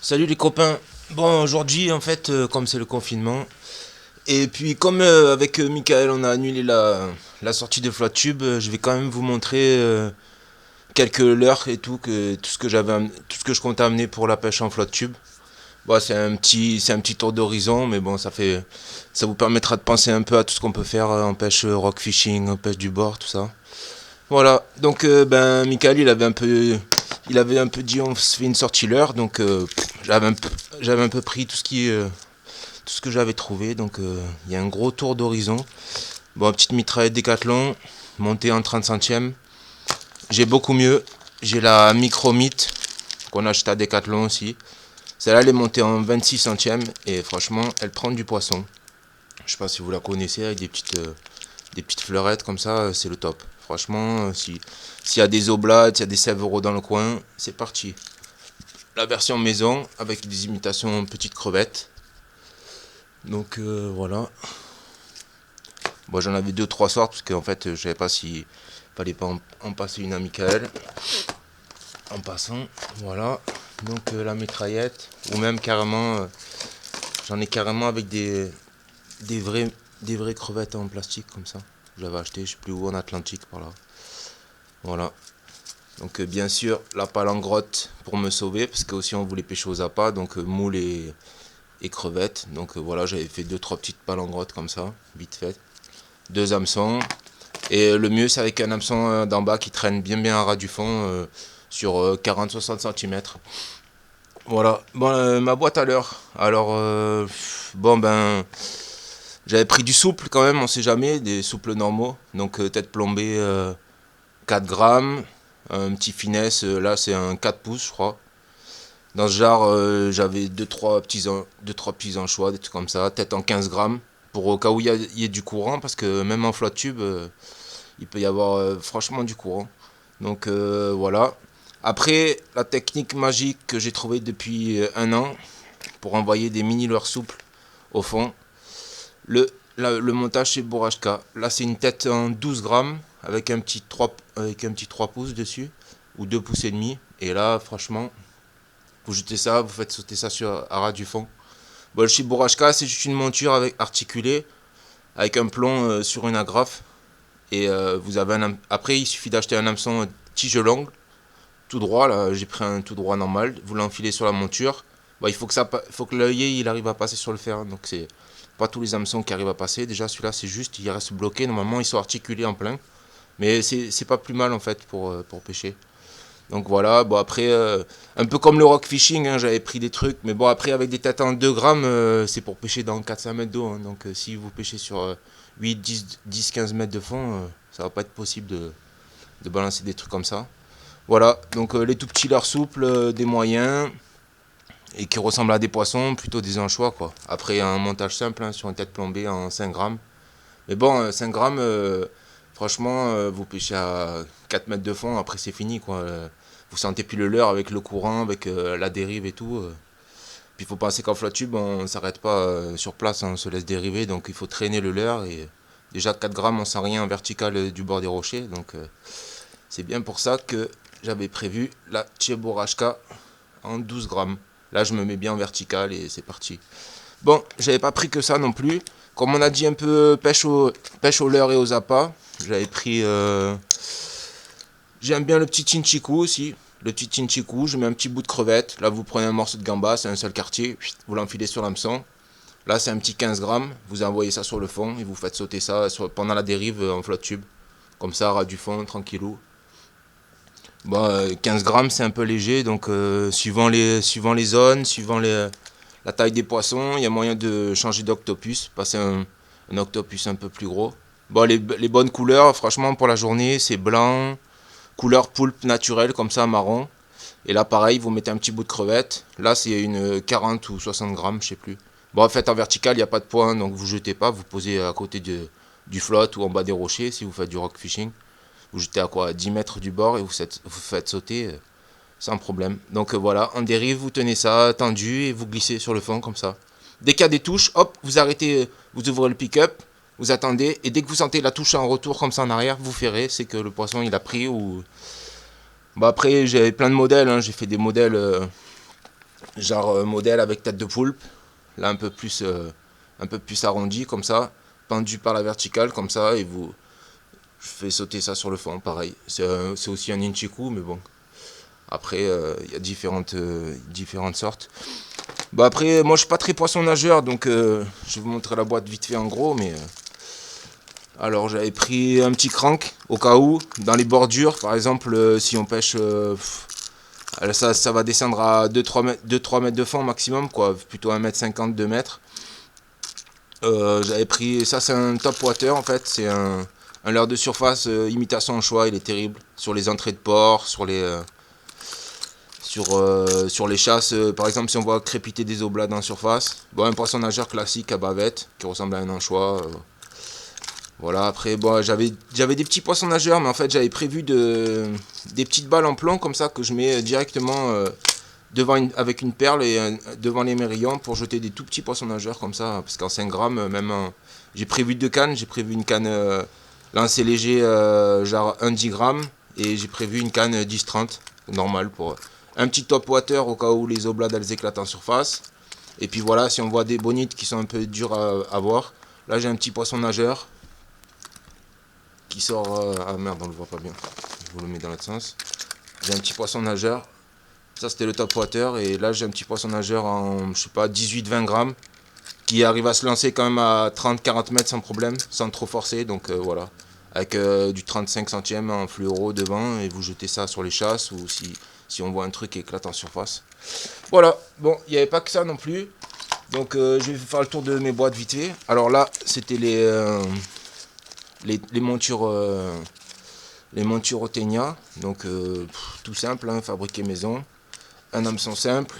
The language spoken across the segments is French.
Salut les copains. Bon, aujourd'hui, en fait, comme c'est le confinement, et puis comme avec Michael, on a annulé la sortie de FloTube, je vais quand même vous montrer quelques leurres et tout, tout ce que tout ce que je compte amener pour la pêche en FloTube. Bon, c'est un petit tour d'horizon, mais bon, ça vous permettra de penser un peu à tout ce qu'on peut faire en pêche rock fishing, en pêche du bord, tout ça. Voilà, donc ben Michael il avait un peu dit on se fait une sortie l'heure, donc j'avais un peu pris tout ce que j'avais trouvé, donc il y a un gros tour d'horizon. Bon, petite mitraillette Décathlon, montée en 30 centièmes. J'ai beaucoup mieux, j'ai la Micromite qu'on a acheté à Décathlon aussi. Celle-là elle est montée en 26 centièmes et franchement elle prend du poisson. Je sais pas si vous la connaissez avec des petites fleurettes comme ça, c'est le top. Franchement, s'il y a des oblates, s'il y a des sèvres dans le coin, c'est parti. La version maison avec des imitations petites crevettes. Donc voilà. Bon, j'en avais deux trois sortes parce qu'en fait, je savais pas si fallait pas en passer une à Michael. En passant, voilà. Donc la mitraillette ou même carrément, j'en ai carrément avec des vrais des vraies crevettes en plastique comme ça. J'avais acheté, je sais plus où en Atlantique par là. Voilà. Donc bien sûr la palangrotte pour me sauver parce que aussi on voulait pêcher aux appâts donc moule et crevettes. Donc voilà, j'avais fait deux trois petites palangrottes comme ça, vite fait. Deux hameçons et le mieux c'est avec un hameçon d'en bas qui traîne bien à ras du fond sur 40-60 cm. Voilà, bon ma boîte à l'heure. Alors bon ben j'avais pris du souple quand même, on sait jamais, des souples normaux. Donc tête plombée 4 grammes, un petit finesse, là c'est un 4 pouces je crois. Dans ce genre, j'avais deux, trois petits anchois, des trucs comme ça, tête en 15 grammes, pour au cas où il y ait du courant, parce que même en flotte tube, il peut y avoir franchement du courant. Donc voilà. Après, la technique magique que j'ai trouvée depuis un an, pour envoyer des mini leurres souples au fond, le montage chez Borashka. Là, c'est une tête en 12 grammes, avec un petit 3 pouces dessus, ou 2 pouces et demi. Et là, franchement, vous jetez ça, vous faites sauter ça à ras du fond. Bon, le Shiburashka, c'est juste une monture articulée avec un plomb sur une agrafe. Et vous avez après, il suffit d'acheter un hameçon tige longue, tout droit. Là, j'ai pris un tout droit normal. Vous l'enfilez sur la monture. Bon, il faut que l'œillet il arrive à passer sur le fer. Hein, donc c'est pas tous les hameçons qui arrivent à passer. Déjà, celui-là, c'est juste, il reste bloqué. Normalement, ils sont articulés en plein. Mais c'est pas plus mal en fait pour pêcher. Donc voilà, bon après, un peu comme le rock fishing, hein, j'avais pris des trucs, mais bon après avec des têtes en 2 grammes, c'est pour pêcher dans 400 mètres d'eau, hein, donc si vous pêchez sur 8, 10, 15 mètres de fond, ça va pas être possible de balancer des trucs comme ça. Voilà, donc les tout petits leurres souples, des moyens, et qui ressemblent à des poissons, plutôt des anchois quoi. Après un montage simple hein, sur une tête plombée en 5 grammes. Mais bon, 5 grammes, franchement, vous pêchez à 4 mètres de fond, après c'est fini quoi. Vous sentez plus le leurre avec le courant, avec la dérive et tout. Puis il faut penser qu'en flotte tube, on ne s'arrête pas sur place, hein, on se laisse dériver, donc il faut traîner le leurre. Et déjà 4 grammes, on sent rien en vertical du bord des rochers, donc c'est bien pour ça que j'avais prévu la Cheborashka en 12 grammes. Là, je me mets bien en vertical et c'est parti. Bon, j'avais pas pris que ça non plus. Comme on a dit un peu pêche au leurre et aux appâts, j'avais pris. J'aime bien le petit chinchiku aussi. Le petit chinchiku, je mets un petit bout de crevette. Là, vous prenez un morceau de gamba, c'est un seul quartier. Vous l'enfilez sur l'hameçon. Là, c'est un petit 15 grammes. Vous envoyez ça sur le fond et vous faites sauter ça pendant la dérive en flotte tube. Comme ça, ras du fond, tranquillou. Bon, 15 grammes, c'est un peu léger. Donc, suivant les zones, la taille des poissons, il y a moyen de changer d'octopus. Passer un octopus un peu plus gros. Bon, les bonnes couleurs, franchement, pour la journée, c'est blanc, couleur poulpe naturelle, comme ça, marron. Et là, pareil, vous mettez un petit bout de crevette. Là, c'est une 40 ou 60 grammes, je sais plus. Bon, en fait, en vertical, il n'y a pas de point, donc vous jetez pas. Vous posez à côté du flotte ou en bas des rochers si vous faites du rock fishing. Vous jetez à quoi 10 mètres du bord et vous faites sauter sans problème. Donc voilà, en dérive, vous tenez ça tendu et vous glissez sur le fond comme ça. Dès qu'il y a des touches, hop, vous arrêtez, vous ouvrez le pick-up, vous attendez, et dès que vous sentez la touche en retour comme ça en arrière, vous ferrez, c'est que le poisson il a pris ou. Bah après, j'ai plein de modèles, hein. J'ai fait des modèles genre modèle avec tête de poulpe, là un peu plus arrondi comme ça, pendu par la verticale comme ça, et vous faites sauter ça sur le fond, pareil. C'est aussi un Inchiku, mais bon. Après, il y a différentes sortes. Bah après, moi je suis pas très poisson nageur, donc je vais vous montrer la boîte vite fait en gros, mais alors j'avais pris un petit crank au cas où, dans les bordures, par exemple, si on pêche, ça va descendre à 2-3 mètres de fond maximum, quoi, plutôt 1,50 m, 2 mètres. J'avais pris, ça c'est un top water en fait, c'est un leurre de surface imitation anchois, il est terrible, sur les entrées de port, sur les chasses, par exemple si on voit crépiter des oblats en surface. Bon, un poisson nageur classique à bavette, qui ressemble à un anchois. Voilà, après, bon, j'avais des petits poissons nageurs, mais en fait, j'avais prévu des petites balles en plomb comme ça que je mets directement avec une perle et devant les mérillons pour jeter des tout petits poissons nageurs comme ça. Parce qu'en 5 grammes, j'ai prévu 2 cannes. J'ai prévu une canne lancé léger, genre 1 10 grammes, et j'ai prévu une canne 10-30, normal, pour un petit top water au cas où les oblats elles éclatent en surface. Et puis voilà, si on voit des bonites qui sont un peu dures à voir, là j'ai un petit poisson nageur qui sort. Ah merde, on le voit pas bien. Je vous le mets dans l'autre sens. J'ai un petit poisson nageur. Ça, c'était le top water. Et là, j'ai un petit poisson nageur en, je sais pas, 18-20 grammes. Qui arrive à se lancer quand même à 30-40 mètres sans problème. Sans trop forcer. Donc voilà. Avec du 35 centièmes en fluoro devant. Et vous jetez ça sur les chasses. Ou si on voit un truc qui éclate en surface. Voilà. Bon, il n'y avait pas que ça non plus. Donc je vais faire le tour de mes boîtes vite fait. Alors là, c'était les montures Otenia, donc tout simple, hein, fabriqué maison, un hameçon simple,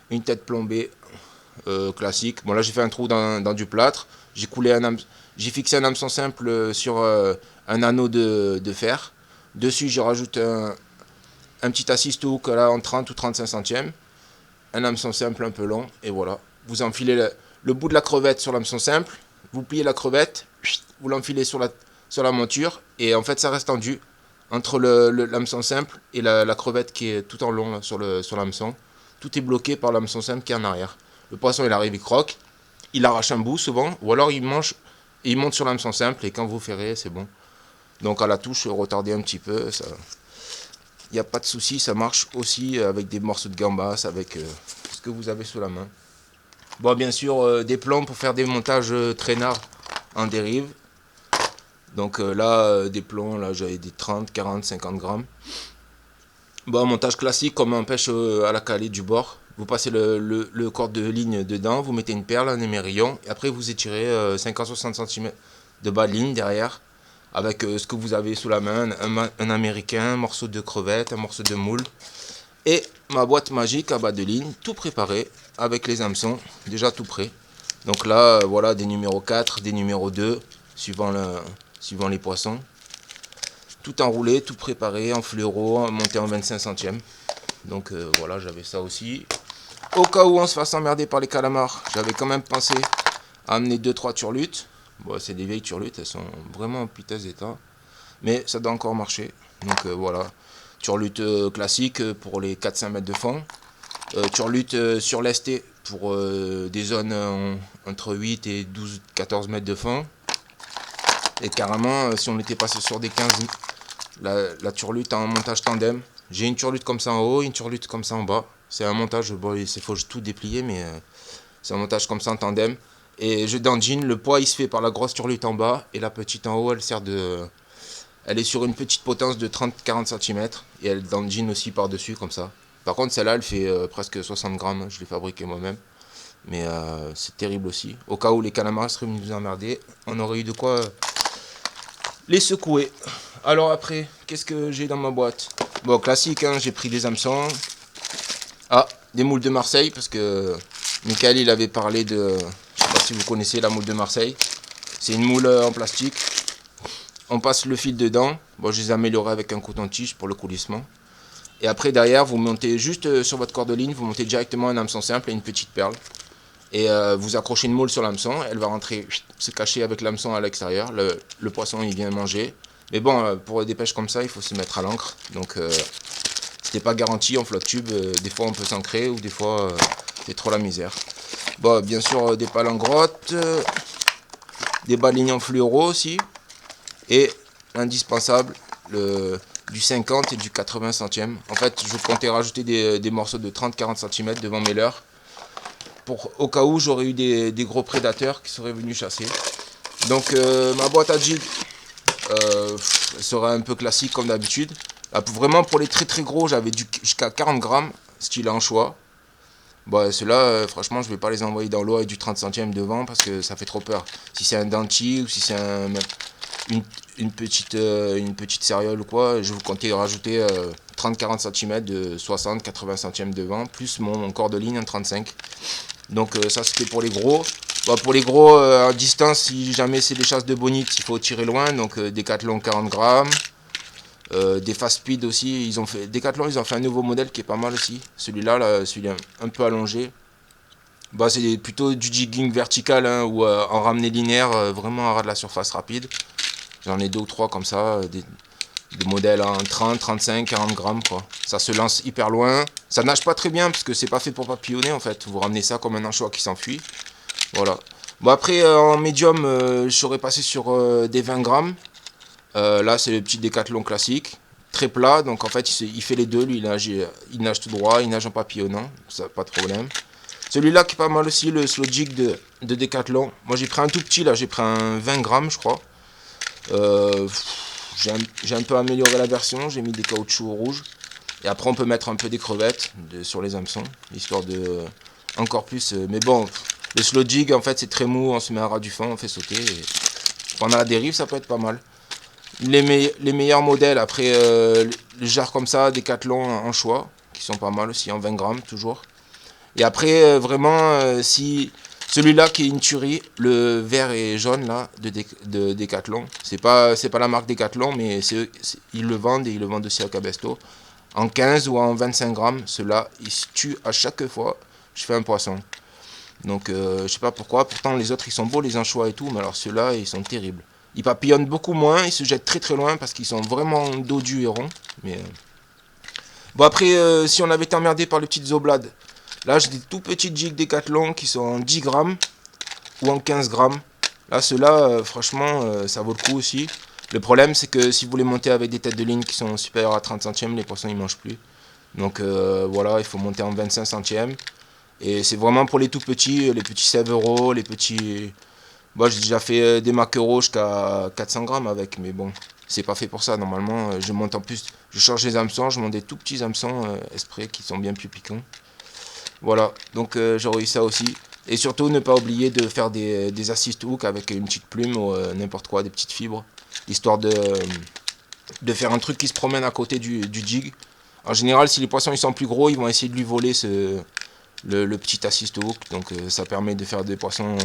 une tête plombée classique. Bon là j'ai fait un trou dans du plâtre, j'ai fixé un hameçon simple sur un anneau de fer. Dessus je rajoute un petit assist hook là en 30 ou 35 centièmes, un hameçon simple un peu long, et voilà. Vous enfilez le bout de la crevette sur l'hameçon simple, vous pliez la crevette, vous l'enfilez sur la monture, et en fait ça reste tendu entre l'hameçon simple et la crevette qui est tout en long là, sur l'hameçon. Tout est bloqué par l'hameçon simple qui est en arrière. Le poisson il arrive, il croque, il arrache un bout souvent, ou alors il mange et il monte sur l'hameçon simple, et quand vous ferrez c'est bon. Donc à la touche, retardez un petit peu, il n'y a pas de souci, ça marche aussi avec des morceaux de gambas, avec ce que vous avez sous la main. Bon, bien sûr, des plans pour faire des montages traînards en dérive. Donc là, des plombs, là j'avais des 30, 40, 50 grammes. Bon, montage classique comme on pêche à la calée du bord. Vous passez le corde de ligne dedans, vous mettez une perle, un émerillon, et après vous étirez 50-60 cm de bas de ligne derrière, avec ce que vous avez sous la main, un américain, un morceau de crevette, un morceau de moule, et ma boîte magique à bas de ligne, tout préparé, avec les hameçons, déjà tout prêt. Donc là, voilà, des numéros 4, des numéros 2, suivant les poissons. Tout enroulé, tout préparé, en fluoro, monté en 25 centièmes. Donc voilà, j'avais ça aussi. Au cas où on se fasse emmerder par les calamars, j'avais quand même pensé à amener 2-3 turlutes. Bon, c'est des vieilles turlutes, elles sont vraiment en piteux état. Mais ça doit encore marcher. Donc voilà, turlute classique pour les 4-5 mètres de fond. Turlute sur lesté pour des zones entre 8 et 12-14 mètres de fond. Et carrément, si on était passé sur des 15, la turlute en montage tandem. J'ai une turlute comme ça en haut, une turlute comme ça en bas. C'est un montage, bon, il faut tout déplier, mais c'est un montage comme ça en tandem. Et je dandine, le poids il se fait par la grosse turlute en bas, et la petite en haut, elle est sur une petite potence de 30-40 cm, et elle dandine aussi par-dessus, comme ça. Par contre, celle-là, elle fait presque 60 grammes, je l'ai fabriquée moi-même. Mais c'est terrible aussi. Au cas où les calamars seraient venus nous emmerder, on aurait eu de quoi les secouer. Alors après, qu'est-ce que j'ai dans ma boîte? Bon, classique, hein, j'ai pris des hameçons. Ah, des moules de Marseille, parce que Michael, il avait parlé de... Je sais pas si vous connaissez la moule de Marseille. C'est une moule en plastique. On passe le fil dedans. Bon, je les ai améliorés avec un coton-tige pour le coulissement. Et après, derrière, vous montez juste sur votre corde de ligne, vous montez directement un hameçon simple et une petite perle. Et vous accrochez une moule sur l'hameçon, elle va rentrer, se cacher avec l'hameçon à l'extérieur. Le poisson, il vient manger. Mais bon, pour des pêches comme ça, il faut se mettre à l'encre. Donc C'était pas garanti en flotte tube, des fois on peut s'ancrer ou des fois c'est trop la misère. Bon, bien sûr des pales en grotte, des balignes en fluoro aussi, et indispensable, du 50 et du 80 centièmes. En fait, je comptais rajouter des morceaux de 30-40 cm devant mes leurres, au cas où j'aurais eu des gros prédateurs qui seraient venus chasser. Donc ma boîte à jig sera un peu classique comme d'habitude. Vraiment pour les très très gros, j'avais jusqu'à 40 grammes, style anchois. Bon, ceux-là, franchement, je vais pas les envoyer dans l'eau avec du 30 centièmes devant parce que ça fait trop peur. Si c'est un denti ou si c'est une petite céréale ou quoi, je vous comptais rajouter 30-40 cm de 60-80 centièmes devant, plus mon corps de ligne en 35. Donc ça c'était pour les gros. Bon, pour les gros à distance, si jamais c'est des chasses de bonite, il faut tirer loin, donc Decathlon 40 grammes. Des fast speed aussi, Decathlon ils ont fait un nouveau modèle qui est pas mal aussi. Celui-là, celui-là un peu allongé. Bah, c'est plutôt du jigging vertical hein, ou en ramené linéaire, vraiment à ras de la surface rapide. J'en ai 2 ou 3 comme ça, des modèles en 30, 35, 40 grammes quoi. Ça se lance hyper loin. Ça nage pas très bien parce que c'est pas fait pour papillonner en fait. Vous ramenez ça comme un anchois qui s'enfuit. Voilà. Bon après en médium, je serais passé sur des 20 grammes. Là c'est le petit Decathlon classique. Très plat, donc en fait il fait les deux. Lui il nage tout droit, il nage en papillonnant. Ça pas de problème. Celui-là qui est pas mal aussi, le slow jig de Decathlon. Moi j'ai pris un tout petit là, j'ai pris un 20 grammes je crois. J'ai un peu amélioré la version, j'ai mis des caoutchoucs rouges. Et après on peut mettre un peu des crevettes sur les hameçons, histoire de encore plus. Mais bon, le slow jig en fait c'est très mou, on se met à ras du fond, on fait sauter. Et pendant la dérive ça peut être pas mal. Les meilleurs modèles, après les jarres comme ça, Decathlon en choix, qui sont pas mal aussi, en 20 grammes toujours. Et après vraiment, si celui-là qui est une tuerie, le vert et jaune là de Decathlon, c'est pas la marque Decathlon, mais ils le vendent et ils le vendent aussi à Cabesto. En 15 ou en 25 grammes, ceux-là, ils se tuent à chaque fois je fais un poisson. Donc je sais pas pourquoi, pourtant les autres ils sont beaux, les anchois et tout, mais alors ceux-là ils sont terribles. Ils papillonnent beaucoup moins, ils se jettent très très loin parce qu'ils sont vraiment dodus et ronds. Mais bon après, si on avait été emmerdé par les petites oblades, là j'ai des tout petits jigs Decathlon qui sont en 10 grammes ou en 15 grammes. Là ceux-là, franchement, ça vaut le coup aussi. Le problème c'est que si vous voulez monter avec des têtes de ligne qui sont supérieures à 30 centièmes, les poissons ils mangent plus. Donc voilà, il faut monter en 25 centièmes. Et c'est vraiment pour les tout petits, les petits Severo, les petits... Bon, j'ai déjà fait des maquereaux jusqu'à 400 grammes avec, mais bon, c'est pas fait pour ça. Normalement, je monte en plus, je change les hameçons, je monte des tout petits hameçons Esprit qui sont bien plus piquants. Voilà, donc j'aurais eu ça aussi. Et surtout, ne pas oublier de faire des assist hooks avec une petite plume ou n'importe quoi, des petites fibres, histoire de faire un truc qui se promène à côté du jig. En général, si les poissons ils sont plus gros, ils vont essayer de lui voler le petit assist hook, donc ça permet de faire des poissons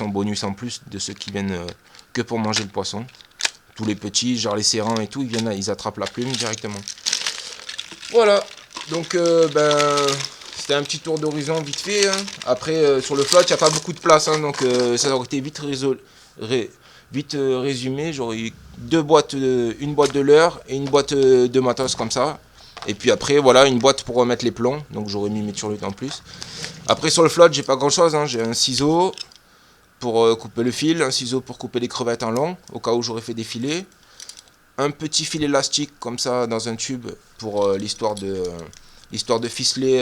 bonus en plus de ceux qui viennent que pour manger le poisson. Tous les petits, genre les serrans et tout, ils attrapent la plume directement. Voilà, donc c'était un petit tour d'horizon vite fait. Hein. Après, sur le flotte, il n'y a pas beaucoup de place, hein, donc ça aurait été vite résumé. J'aurais eu une boîte de leurre et une boîte de matos comme ça. Et puis après, voilà, une boîte pour remettre les plombs. Donc j'aurais mis mes turlutes en plus. Après, sur le flotte, j'ai pas grand chose. Hein. J'ai un ciseau pour couper le fil. Un ciseau pour couper les crevettes en long. Au cas où j'aurais fait des filets. Un petit fil élastique comme ça dans un tube pour l'histoire de ficeler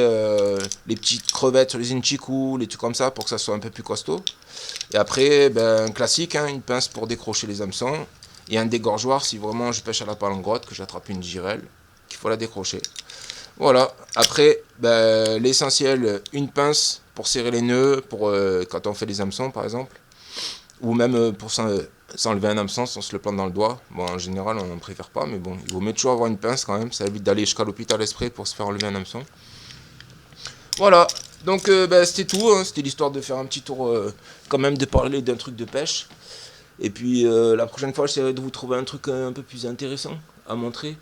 les petites crevettes sur les inchiku, les trucs comme ça pour que ça soit un peu plus costaud. Et après, un classique, hein, une pince pour décrocher les hameçons. Et un dégorgeoir si vraiment je pêche à la pale en grotte, que j'attrape une girelle. Qu'il faut la décrocher. Voilà. Après, l'essentiel, une pince pour serrer les nœuds, pour quand on fait les hameçons par exemple, ou même pour s'enlever un hameçon si on se le plante dans le doigt. Bon, en général, on ne préfère pas, mais bon, il vaut mieux toujours avoir une pince quand même. Ça évite d'aller jusqu'à l'hôpital Esprit pour se faire enlever un hameçon. Voilà. Donc, c'était tout. Hein. C'était l'histoire de faire un petit tour, quand même, de parler d'un truc de pêche. Et puis, la prochaine fois, j'essaierai de vous trouver un truc un peu plus intéressant à montrer.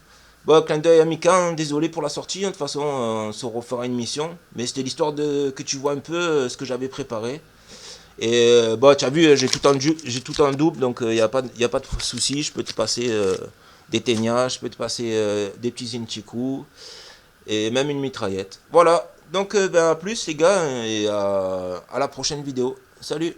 Bon, clin d'œil à Mika, hein, désolé pour la sortie, hein, de toute façon on se refera une mission, mais c'était l'histoire que tu vois un peu ce que j'avais préparé. Et tu as vu, j'ai tout en double, donc il n'y a pas de souci, je peux te passer des ténias, je peux te passer des petits Inchiku et même une mitraillette. Voilà, donc ben, à plus les gars et à la prochaine vidéo. Salut!